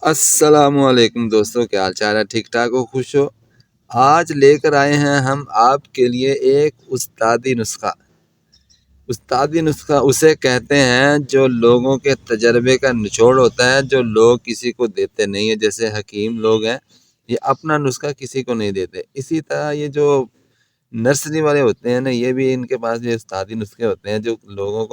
السلام علیکم دوستوں، کیا حال چال ہے؟ ٹھیک ٹھاک ہو؟ خوش ہو؟ آج لے کر آئے ہیں ہم آپ کے لیے ایک استادی نسخہ۔ استادی نسخہ اسے کہتے ہیں جو لوگوں کے تجربے کا نچوڑ ہوتا ہے، جو لوگ کسی کو دیتے نہیں ہیں۔ جیسے حکیم لوگ ہیں، یہ اپنا نسخہ کسی کو نہیں دیتے۔ اسی طرح یہ جو نرسری والے ہوتے ہیں نا، یہ بھی ان کے پاس بھی استادی نسخے ہوتے ہیں جو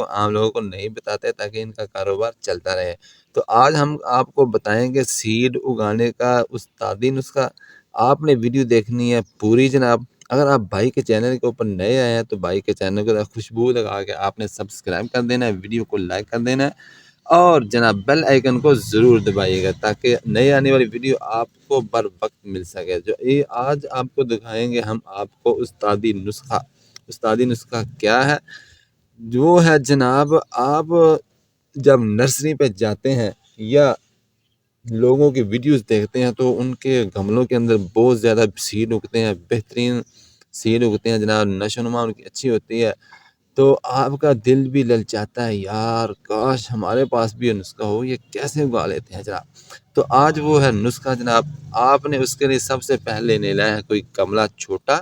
عام لوگوں کو نہیں بتاتے تاکہ ان کا کاروبار چلتا رہے۔ تو آج ہم آپ کو بتائیں گے سیڈ اگانے کا استادی نسخہ۔ آپ نے ویڈیو دیکھنی ہے پوری جناب۔ اگر آپ بھائی کے چینل کے اوپر نئے آئے ہیں تو بھائی کے چینل کو خوشبو لگا کے آپ نے سبسکرائب کر دینا ہے، ویڈیو کو لائک کر دینا ہے اور جناب بیل آئیکن کو ضرور دبائیے گا تاکہ نئے آنے والی ویڈیو آپ کو بر وقت مل سکے۔ جو یہ آج آپ کو دکھائیں گے ہم آپ کو استادی نسخہ۔ استادی نسخہ کیا ہے؟ جو ہے جناب، آپ جب نرسری پہ جاتے ہیں یا لوگوں کی ویڈیوز دیکھتے ہیں تو ان کے گملوں کے اندر بہت زیادہ سیڈ اگتے ہیں، بہترین سیڈ اگتے ہیں جناب، نشو و نما ان کی اچھی ہوتی ہے۔ تو آپ کا دل بھی للچاتا ہے، یار کاش ہمارے پاس بھی یہ نسخہ ہو، یہ کیسے اگا لیتے ہیں جناب۔ تو آج وہ ہے نسخہ جناب۔ آپ نے اس کے لیے سب سے پہلے لینا ہے کوئی گملہ چھوٹا،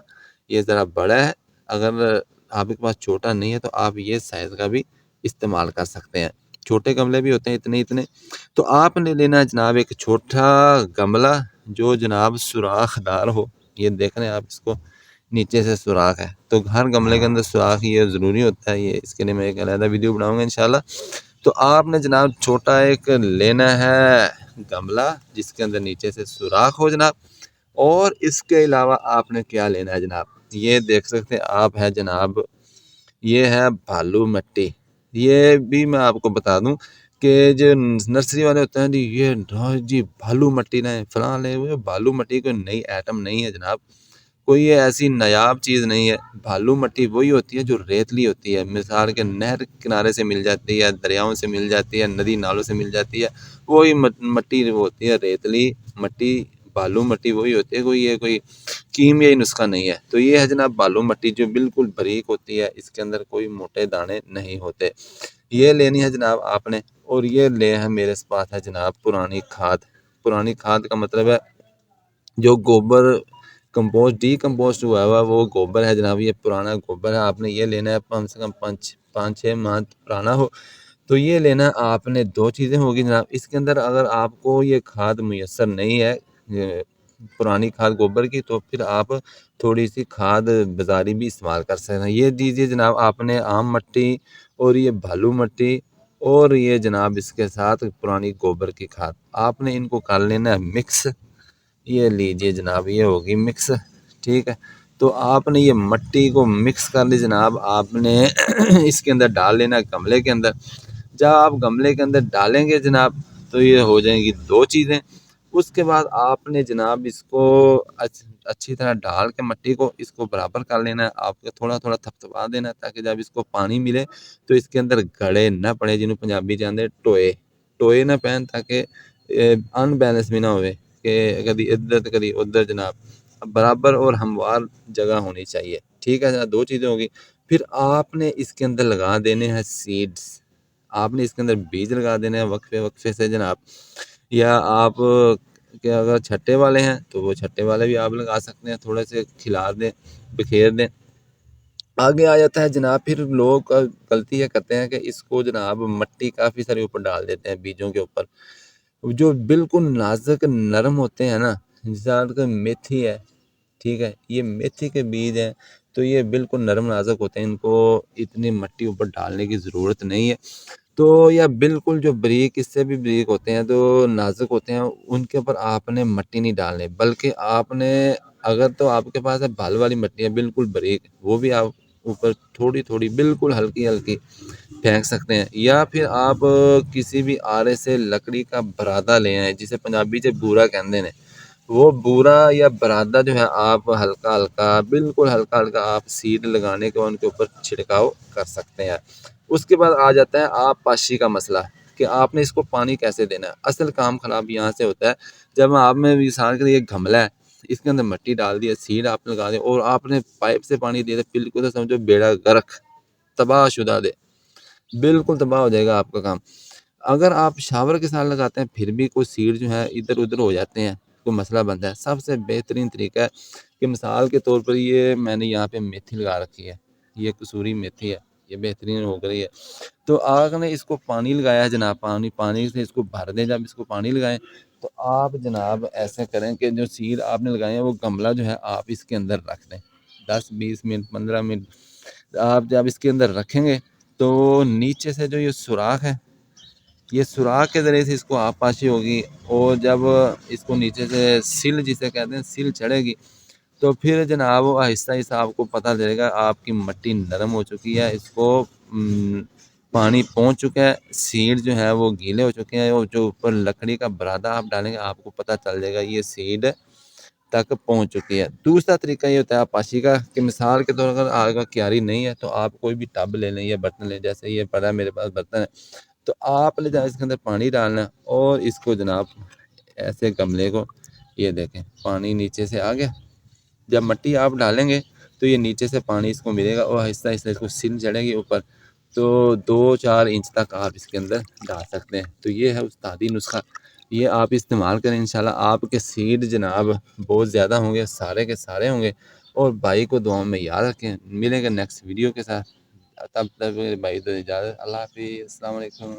یہ ذرا بڑا ہے۔ اگر آپ کے پاس چھوٹا نہیں ہے تو آپ یہ سائز کا بھی استعمال کر سکتے ہیں، چھوٹے گملے بھی ہوتے ہیں اتنے۔ تو آپ نے لینا ہے جناب ایک چھوٹا گملہ جو جناب سوراخ دار ہو۔ یہ دیکھ رہے ہیں آپ، اس کو نیچے سے سوراخ ہے، تو ہر گملے کے اندر سوراخ یہ ضروری ہوتا ہے۔ یہ اس کے لیے میں ایک علیحدہ ویڈیو بناؤں گا انشاءاللہ۔ تو آپ نے جناب چھوٹا ایک لینا ہے گملہ جس کے اندر نیچے سے سوراخ ہو جناب۔ اور اس کے علاوہ آپ نے کیا لینا ہے جناب، یہ دیکھ سکتے ہیں آپ ہے جناب، یہ ہے بھالو مٹی۔ یہ بھی میں آپ کو بتا دوں کہ جو نرسری والے ہوتے ہیں جی بھالو مٹی نہ فلاں لے ہوئے، بھالو مٹی کوئی نئی آئٹم نہیں ہے جناب، کوئی یہ ایسی نایاب چیز نہیں ہے۔ بھالو مٹی وہی ہوتی ہے جو ریتلی ہوتی ہے، مثال کے نہر کنارے سے مل جاتی ہے، دریاؤں سے مل جاتی ہے، ندی نالوں سے مل جاتی ہے، وہی مٹی ہوتی ہے ریتلی مٹی۔ بالو مٹی وہی ہوتی ہے، کوئی کیمیائی نسخہ نہیں ہے۔ تو یہ ہے جناب بالو مٹی جو بالکل باریک ہوتی ہے، اس کے اندر کوئی موٹے دانے نہیں ہوتے۔ یہ لینی ہے جناب آپ نے۔ اور یہ لے ہے میرے پاس ہے جناب پرانی کھاد۔ پرانی کھاد کا مطلب ہے جو گوبر کمپوسٹ ڈی کمپوسٹ ہوا وہ گوبر ہے جناب، یہ پرانا گوبر ہے۔ آپ نے یہ لینا ہے کم سے کم 5-6 ماہ پرانا ہو۔ تو یہ لینا آپ نے، دو چیزیں ہوگی جناب اس کے اندر۔ اگر آپ کو یہ کھاد میسر نہیں ہے پرانی کھاد گوبر کی، تو پھر آپ تھوڑی سی کھاد بازاری بھی استعمال کر سکتے ہیں۔ یہ دیجیے جناب آپ نے عام مٹی اور یہ بھالو مٹی اور یہ جناب اس کے ساتھ پرانی گوبر کی کھاد، آپ نے ان کو کر لینا ہے مکس۔ یہ لیجئے جناب، یہ ہوگی مکس، ٹھیک ہے۔ تو آپ نے یہ مٹی کو مکس کر لی جناب، آپ نے اس کے اندر ڈال لینا ہے گملے کے اندر۔ جب آپ گملے کے اندر ڈالیں گے جناب تو یہ ہو جائیں گی دو چیزیں۔ اس کے بعد آپ نے جناب اس کو اچھی طرح ڈال کے مٹی کو اس کو برابر کر لینا ہے۔ آپ کو تھوڑا تھوڑا تھپتھپا دینا ہے تاکہ جب اس کو پانی ملے تو اس کے اندر گڑے نہ پڑے، جنہوں پنجابی جانتے ٹوئے نہ پہن، تاکہ ان بیلنس بھی نہ ہوئے کہ کبھی ادھر تو کبھی ادھر جناب، برابر اور ہموار جگہ ہونی چاہیے، ٹھیک ہے جناب۔ دو چیزیں ہوگی۔ پھر آپ نے اس کے اندر لگا دینے ہیں سیڈز، آپ نے اس کے اندر بیج لگا دینے ہیں وقفے سے جناب۔ یا آپ کہ اگر چھٹے والے ہیں تو وہ چھٹے والے بھی آپ لگا سکتے ہیں، تھوڑے سے کھلا دیں، بکھیر دیں۔ آگے آ جاتا ہے جناب، پھر لوگ غلطی یہ کرتے ہیں کہ اس کو جناب مٹی کافی ساری اوپر ڈال دیتے ہیں بیجوں کے اوپر، جو بالکل نازک نرم ہوتے ہیں نا، جیسے میتھی ہے، ٹھیک ہے، یہ میتھی کے بیج ہیں تو یہ بالکل نرم نازک ہوتے ہیں، ان کو اتنی مٹی اوپر ڈالنے کی ضرورت نہیں ہے۔ تو یا بالکل جو بریک، اس سے بھی بریک ہوتے ہیں تو نازک ہوتے ہیں، ان کے اوپر آپ نے مٹی نہیں ڈالنے، بلکہ آپ نے اگر تو آپ کے پاس ہے بھال والی مٹی ہے بالکل بریک، وہ بھی آپ اوپر تھوڑی تھوڑی بالکل ہلکی ہلکی پھینک سکتے ہیں۔ یا پھر آپ کسی بھی آرے سے لکڑی کا برادہ لے آئیں، جسے پنجابی سے بورا کہتے ہیں، وہ بورا یا برادہ جو ہے آپ ہلکا ہلکا بالکل ہلکا ہلکا آپ سیڈ لگانے کے ان کے اوپر چھڑکاؤ کر سکتے ہیں۔ اس کے بعد آ جاتا ہے آپ پاشی کا مسئلہ کہ آپ نے اس کو پانی کیسے دینا ہے۔ اصل کام خراب یہاں سے ہوتا ہے جب آپ میں مثال کے لیے ایک گملہ ہے، اس کے اندر مٹی ڈال دی ہے، سیڈ آپ نے لگا دیا اور آپ نے پائپ سے پانی دیا، بالکل سمجھو بیڑا غرق، تباہ شدہ دے، بالکل تباہ ہو جائے گا آپ کا کام۔ اگر آپ شاور کے ساتھ لگاتے ہیں پھر بھی کوئی سیڈ جو ہے ادھر ادھر ہو جاتے ہیں، کوئی مسئلہ بنتا ہے، سب سے بہترین طریقہ ہے کہ مثال کے طور پر یہ میں نے یہاں پہ میتھی لگا رکھی ہے، یہ کسوری میتھی ہے، یہ بہترین ہو گئی ہے، تو آپ نے اس کو پانی لگایا ہے جناب، پانی سے اس کو بھر دیں، جب اس کو پانی لگائیں تو آپ جناب ایسے کریں کہ جو سیڈ آپ نے لگائے ہیں وہ گملہ جو ہے آپ اس کے اندر رکھ دیں، 10-20 منٹ 15 منٹ آپ جب اس کے اندر رکھیں گے تو نیچے سے جو یہ سوراخ ہے، یہ سوراخ کے ذریعے سے اس کو آب پاشی ہوگی، اور جب اس کو نیچے سے سل جسے کہتے ہیں سل چڑھے گی تو پھر جناب آہستہ آہستہ آپ کو پتہ چلے گا آپ کی مٹی نرم ہو چکی ہے، اس کو پانی پہنچ چکا ہے، سیڈ جو ہے وہ گیلے ہو چکے ہیں، اور جو اوپر لکڑی کا برادہ آپ ڈالیں گے آپ کو پتہ چل جائے گا یہ سیڈ تک پہنچ چکی ہے۔ دوسرا طریقہ یہ ہوتا ہے پاشی کا کہ مثال کے طور پر اگر آپ کا کیاری نہیں ہے تو آپ کوئی بھی ٹب لے لیں یا برتن لیں، جیسے یہ پڑا ہے میرے پاس برتن ہے، تو آپ نے جب اس کے اندر پانی ڈالنا ہے اور اس کو جناب ایسے گملے کو یہ دیکھیں پانی نیچے سے آ گیا، جب مٹی آپ ڈالیں گے تو یہ نیچے سے پانی اس کو ملے گا اور آہستہ آہستہ اس کو سل چڑھے گی اوپر، تو 2-4 انچ تک آپ اس کے اندر ڈال سکتے ہیں۔ تو یہ ہے استادی نسخہ، یہ آپ استعمال کریں، انشاءاللہ آپ کے سیڈ جناب بہت زیادہ ہوں گے، سارے کے سارے ہوں گے، اور بھائی کو دعاؤں میں یاد رکھیں۔ ملیں گے نیکسٹ ویڈیو کے ساتھ، تب تک بھائی تو اجازت، اللہ حافظ، السلام علیکم۔